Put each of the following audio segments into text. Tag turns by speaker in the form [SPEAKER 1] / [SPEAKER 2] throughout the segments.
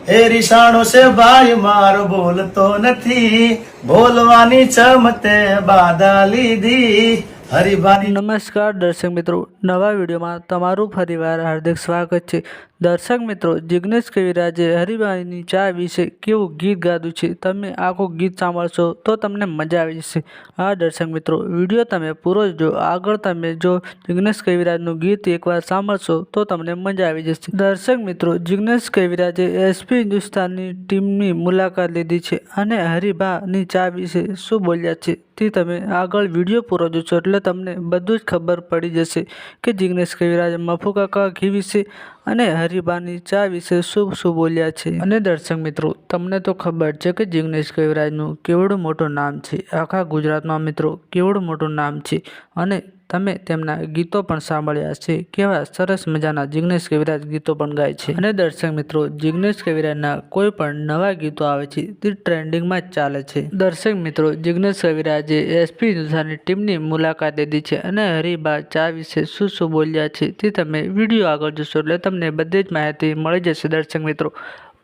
[SPEAKER 1] એ રીસાણો છે ભાઈ મારો બોલતો નથી, બોલવાની ચમતે બાધા લીધી હરિભાની.
[SPEAKER 2] નમસ્કાર દર્શક મિત્રો, નવા વિડીયોમાં તમારું ફરીવાર હાર્દિક સ્વાગત છે. દર્શક મિત્રો, જિગ્નેશ કવિરાજે હરિભાઈની ચા વિશે કેવું ગીત ગાયું છે, તમે આખું ગીત સાંભળશો તો તમને મજા આવી જશે. હા દર્શક મિત્રો, વિડીયો તમે પૂરો જો. આગળ તમે જો જિગ્નેશ કવિરાજનું ગીત એકવાર સાંભળશો તો તમને મજા આવી જશે. દર્શક મિત્રો, જિગ્નેશ કવિરાજે એસપી હિન્દુસ્તાનની ટીમની મુલાકાત લીધી છે અને હરિભાની ચા વિશે શું બોલ્યા છે તે તમે આગળ વિડીયો પૂરો જોશો એટલે તમને બધું જ ખબર પડી જશે કે જિગ્નેશ કવિરાજ મફુ કાકા ઘી વિશે અને હરિભાની ચા વિશે શું બોલ્યા છે. અને દર્શક મિત્રો, તમને તો ખબર છે કે જિગ્નેશ કવિરાજનું કેવડું મોટું નામ છે, આખા ગુજરાતમાં મિત્રો કેવડું મોટું નામ છે અને તમે તેમના ગીતો પણ સાંભળ્યા છે. કેવા સરસ મજાના જિગ્નેશ કવિરાજ ગીતો પણ ગાય છે. અને દર્શક મિત્રો, જિગ્નેશ કવિરાજના કોઈ પણ નવા ગીતો આવે છે તે ટ્રેન્ડિંગમાં જ ચાલે છે. દર્શક મિત્રો, જિગ્નેશ કવિરાજે એસપી હિન્દુસ્તાનની ટીમની મુલાકાત લીધી છે અને હરિભા ચા વિશે શું બોલ્યા છે તે તમે વિડીયો આગળ જોશો એટલે તમને બધી જ માહિતી મળી જશે. દર્શક મિત્રો,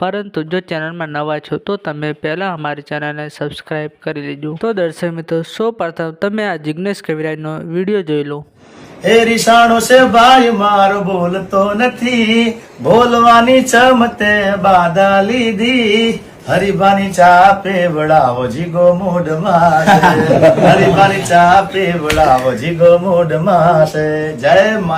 [SPEAKER 2] પરંતુ જો ચેનલમાં નવા છો તો તમે પહેલાં અમારી ચેનલને સબસ્ક્રાઇબ કરી લેજો. તો દર્શક મિત્રો, સૌપ્રથમ તમે આ જિગ્નેશ કવિરાજનો વિડીયો જોઈ લો.
[SPEAKER 1] એ રીસાણો છે ભાઈ મારો બોલતો નથી, બોલવાની ચમતે બાધા લીધી હરિભાની ચા પીવડાવો જીગો મૂઢમાં છે, હરિભાની ચા પીવડાવો જીગો મૂઢમાં છે. જય મા.